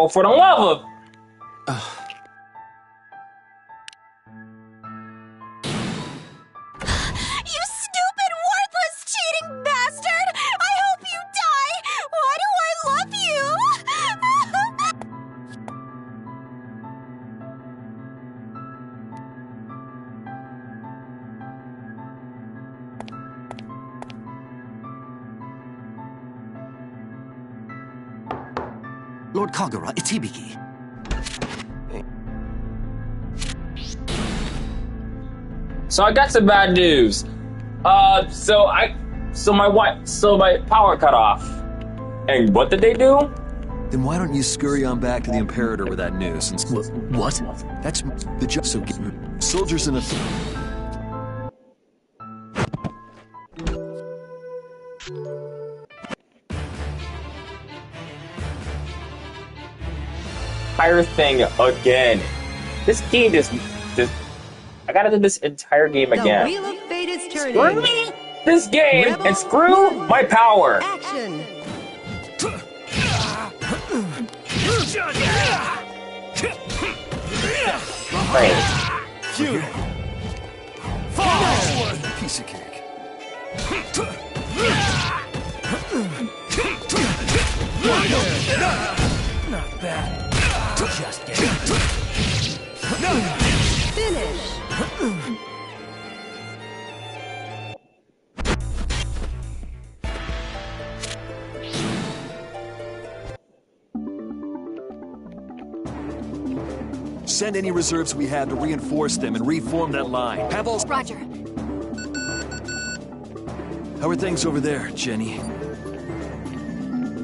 Oh, for the love of... You stupid, worthless, cheating bastard! I hope you die! Why do I love you? Lord Kagura, it's Hibiki. So I got some bad news. So my power cut off. And what did they do? Then why don't you scurry on back to the Imperator with that news? And What? that's the job. So soldiers in a... Entire thing again. This game just I gotta do this entire game again. The Wheel of Fate is turning. Screw me, this game, Rebel and screw one. my power. Action! Right. Piece of cake. Not bad. Just get Finish! Send any reserves we have to reinforce them and reform that line. Have all... Roger. How are things over there, Jenny?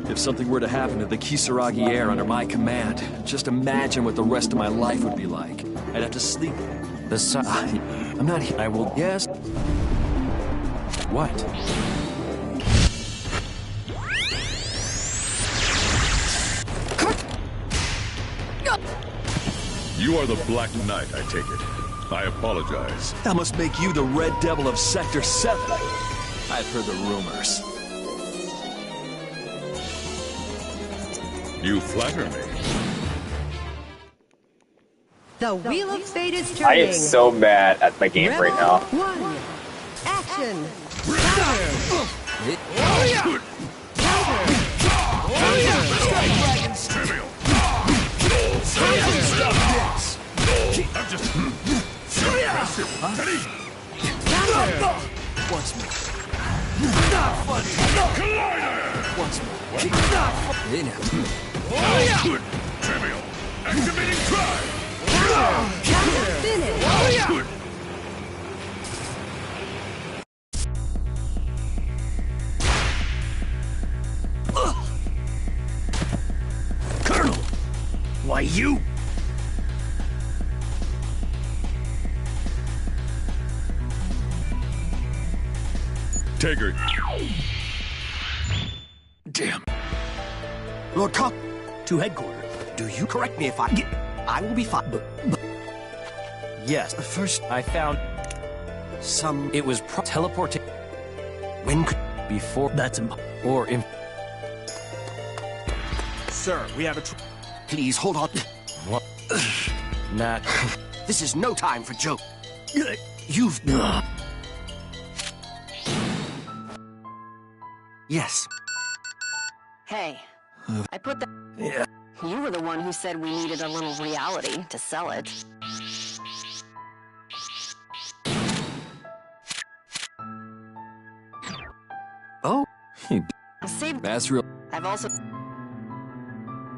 If something were to happen to the Kisaragi Air under my command, just imagine what the rest of my life would be like. I'd have to sleep. I'm not here. I will... Yes? What? You are the Black Knight, I take it. I apologize. That must make you the Red Devil of Sector 7. I've heard the rumors. You flatter me. The Wheel of Fate is I turning. am so bad at my game right now. One. Action. Trivial. I'm just... impressive, huh? Once more. Collider! Once more. Good. Trivial. Activating drive. Finish. Good. Colonel! Why, you... Taker. Damn. Lord Cock... To headquarters. Do you correct me if I will be fine. But... Yes, first I found... some... It was teleporting... When could... Before... That's... Or in... Sir, we have a Please, hold on. What? Not... This is no time for joke. You've... Yes. Hey, I put the... Yeah. You were the one who said we needed a little reality to sell it. Oh. Saved... That's real. I've also...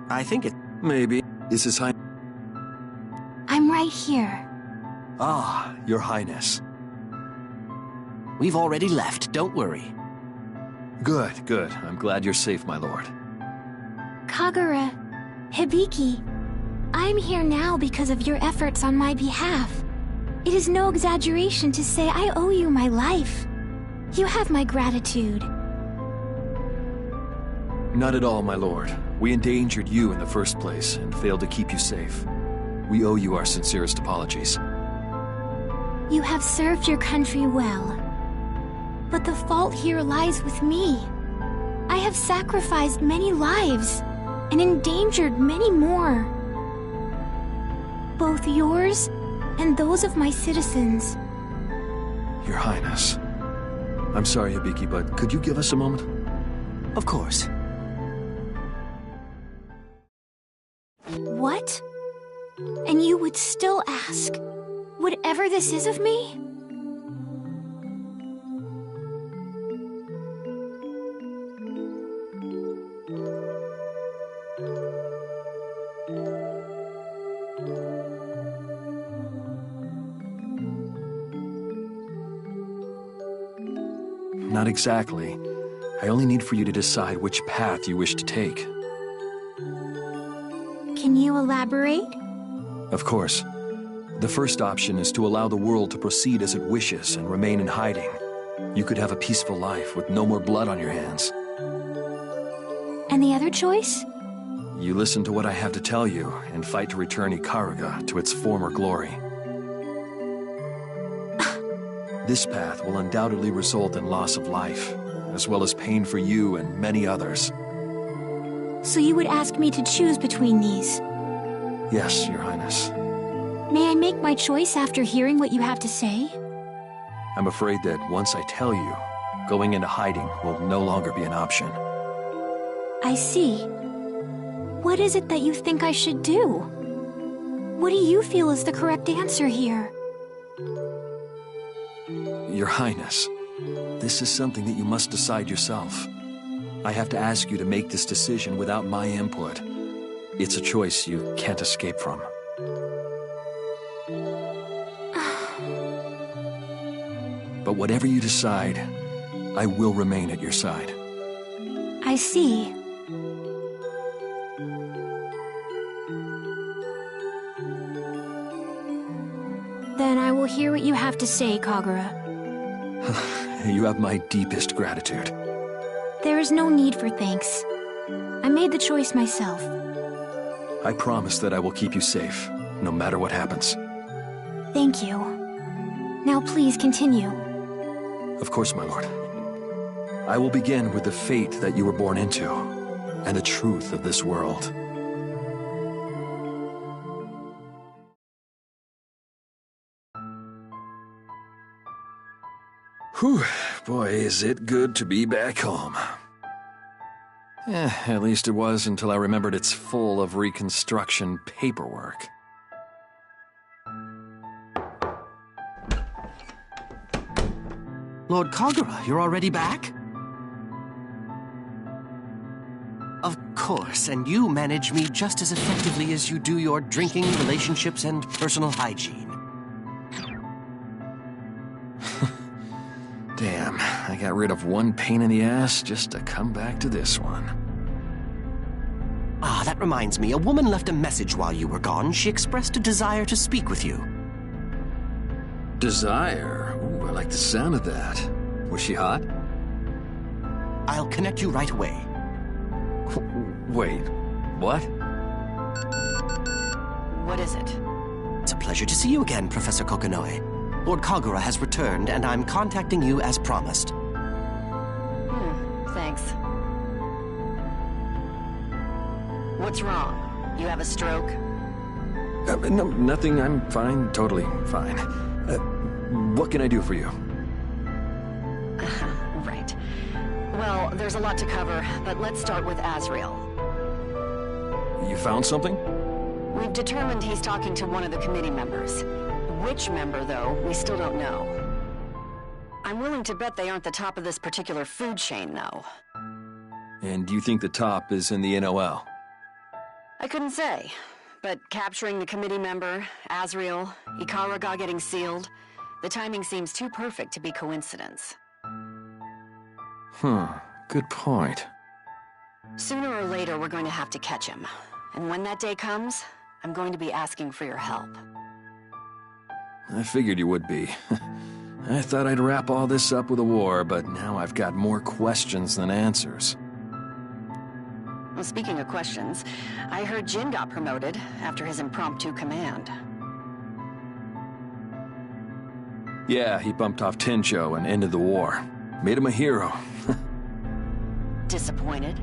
I think it... Maybe. This is High... I'm right here. Ah, Your Highness. We've already left, don't worry. Good, good. I'm glad you're safe, my lord. Kagura, Hibiki, I'm here now because of your efforts on my behalf. It is no exaggeration to say I owe you my life. You have my gratitude. Not at all, my lord. We endangered you in the first place and failed to keep you safe. We owe you our sincerest apologies. You have served your country well. But the fault here lies with me. I have sacrificed many lives and endangered many more. Both yours and those of my citizens. Your Highness. I'm sorry, Hibiki, but could you give us a moment? Of course. What? And you would still ask, whatever this is of me? Not exactly. I only need for you to decide which path you wish to take. Can you elaborate? Of course. The first option is to allow the world to proceed as it wishes and remain in hiding. You could have a peaceful life with no more blood on your hands. And the other choice? You listen to what I have to tell you and fight to return Ikaruga to its former glory. This path will undoubtedly result in loss of life, as well as pain for you and many others. So you would ask me to choose between these? Yes, Your Highness. May I make my choice after hearing what you have to say? I'm afraid that once I tell you, going into hiding will no longer be an option. I see. What is it that you think I should do? What do you feel is the correct answer here? Your Highness, this is something that you must decide yourself. I have to ask you to make this decision without my input. It's a choice you can't escape from. But whatever you decide, I will remain at your side. I see. Then I will hear what you have to say, Kagura. You have my deepest gratitude. There is no need for thanks. I made the choice myself. I promise that I will keep you safe, no matter what happens. Thank you. Now please continue. Of course, my lord. I will begin with the fate that you were born into, and the truth of this world. Whew, boy, is it good to be back home. At least it was until I remembered it's full of reconstruction paperwork. Lord Kagura, you're already back? Of course, and you manage me just as effectively as you do your drinking, relationships, and personal hygiene. Damn, I got rid of one pain in the ass just to come back to this one. Ah, that reminds me. A woman left a message while you were gone. She expressed a desire to speak with you. Desire? Ooh, I like the sound of that. Was she hot? I'll connect you right away. Wait, what? What is it? It's a pleasure to see you again, Professor Kokonoe. Lord Kagura has returned, and I'm contacting you as promised. Thanks. What's wrong? You have a stroke? No, nothing. I'm fine. Totally fine. What can I do for you? Right. Well, there's a lot to cover, but let's start with Azrael. You found something? We've determined he's talking to one of the committee members. Which member, though, we still don't know. I'm willing to bet they aren't the top of this particular food chain, though. And you think the top is in the NOL? I couldn't say, but capturing the committee member, Azrael, Ikaruga getting sealed, the timing seems too perfect to be coincidence. Good point. Sooner or later, we're going to have to catch him. And when that day comes, I'm going to be asking for your help. I figured you would be. I thought I'd wrap all this up with a war, but now I've got more questions than answers. Well, speaking of questions, I heard Jin got promoted after his impromptu command. Yeah, he bumped off Tenjo and ended the war. Made him a hero. Disappointed?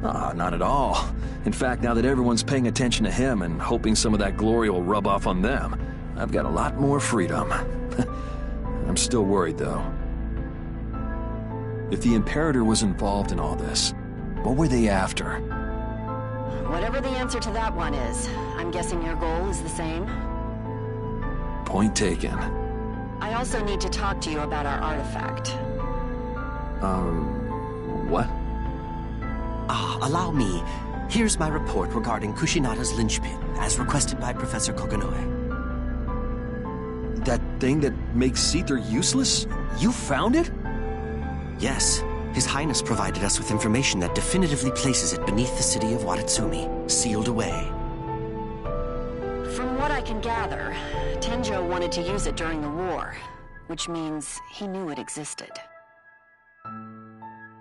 Ah, not at all. In fact, now that everyone's paying attention to him and hoping some of that glory will rub off on them, I've got a lot more freedom. I'm still worried, though. If the Imperator was involved in all this, what were they after? Whatever the answer to that one is, I'm guessing your goal is the same? Point taken. I also need to talk to you about our artifact. What? Allow me. Here's my report regarding Kushinada's linchpin, as requested by Professor Kokonoe. That thing that makes Seether useless? You found it? Yes. His Highness provided us with information that definitively places it beneath the city of Watatsumi, sealed away. From what I can gather, Tenjo wanted to use it during the war, which means he knew it existed.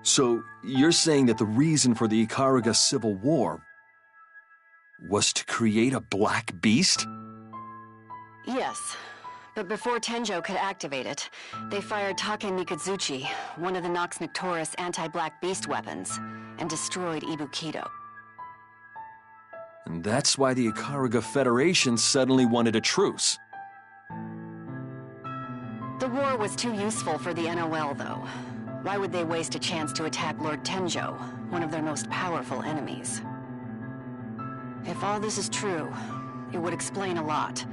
So, you're saying that the reason for the Ikaruga Civil War was to create a black beast? Yes, but before Tenjo could activate it, they fired Take Mikazuchi, one of the Nox Noctoris anti-black beast weapons, and destroyed Ibukido. And that's why the Ikaruga Federation suddenly wanted a truce. The war was too useful for the NOL, though. Why would they waste a chance to attack Lord Tenjo, one of their most powerful enemies? If all this is true, it would explain a lot,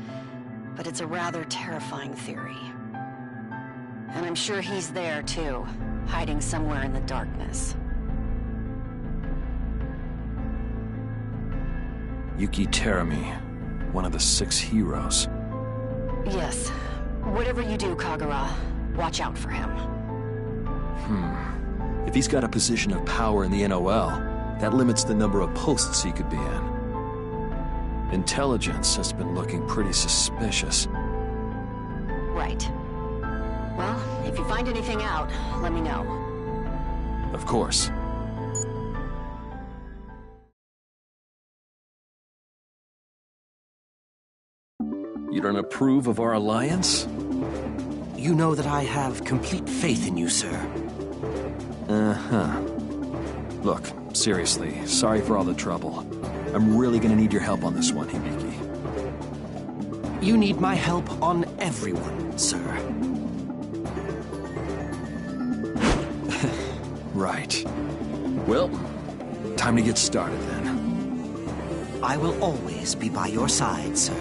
but it's a rather terrifying theory. And I'm sure he's there, too, hiding somewhere in the darkness. Yuki Terumi, one of the 6 heroes. Yes. Whatever you do, Kagura, watch out for him. If he's got a position of power in the NOL, that limits the number of posts he could be in. Intelligence has been looking pretty suspicious. Right. Well, if you find anything out, let me know. Of course. You don't approve of our alliance? You know that I have complete faith in you, sir. Uh-huh. Look, seriously, sorry for all the trouble. I'm really gonna need your help on this one, Hibiki. You need my help on everyone, sir. Right. Well, time to get started then. I will always be by your side, sir.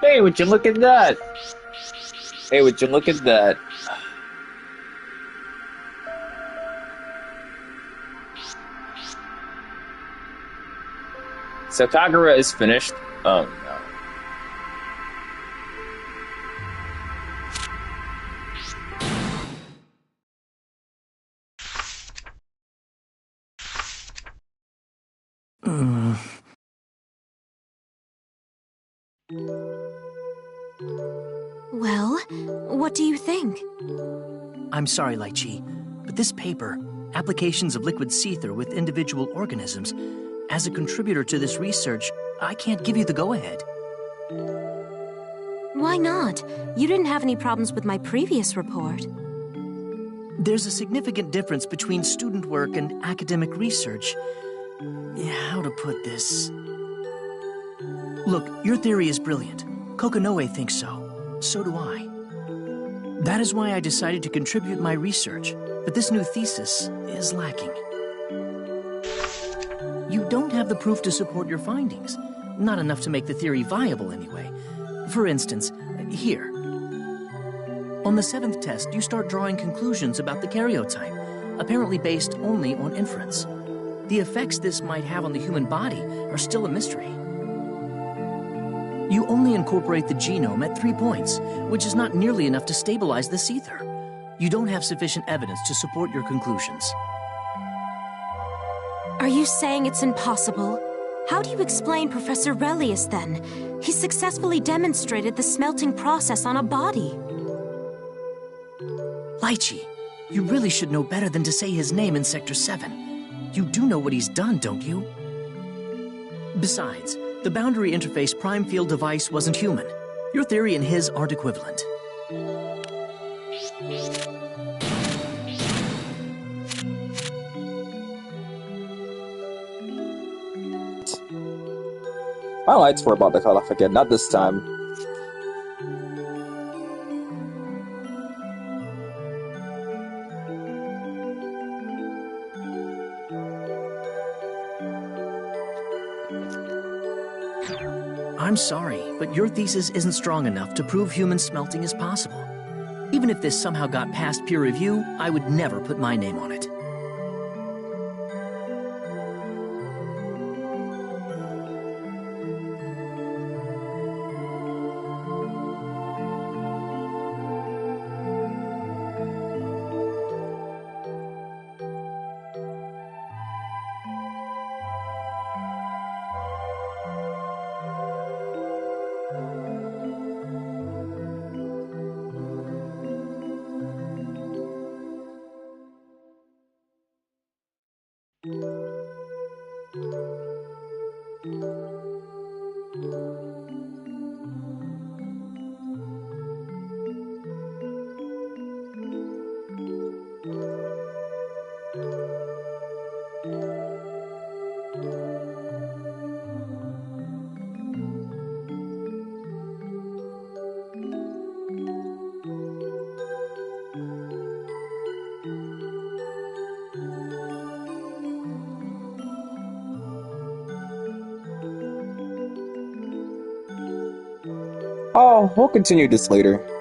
Hey, would you look at that? Hey, would you look at that? So Kagura is finished. Oh no. Well, what do you think? I'm sorry, Lychee, but this paper, Applications of Liquid Seether with Individual Organisms, as a contributor to this research, I can't give you the go-ahead. Why not? You didn't have any problems with my previous report. There's a significant difference between student work and academic research. Yeah, how to put this? Look, your theory is brilliant. Kokonoe thinks so. So do I. That is why I decided to contribute my research, but this new thesis is lacking. You don't have the proof to support your findings. Not enough to make the theory viable, anyway. For instance, here. On the 7th test, you start drawing conclusions about the karyotype, apparently based only on inference. The effects this might have on the human body are still a mystery. You only incorporate the genome at 3 points, which is not nearly enough to stabilize the Seether. You don't have sufficient evidence to support your conclusions. Are you saying it's impossible? How do you explain Professor Relius, then? He successfully demonstrated the smelting process on a body. Lychee, you really should know better than to say his name in Sector 7. You do know what he's done, don't you? Besides, the boundary interface prime field device wasn't human. Your theory and his aren't equivalent. My lights were about to cut off again, not this time. I'm sorry, but your thesis isn't strong enough to prove human smelting is possible. Even if this somehow got past peer review, I would never put my name on it. Oh, we'll continue this later.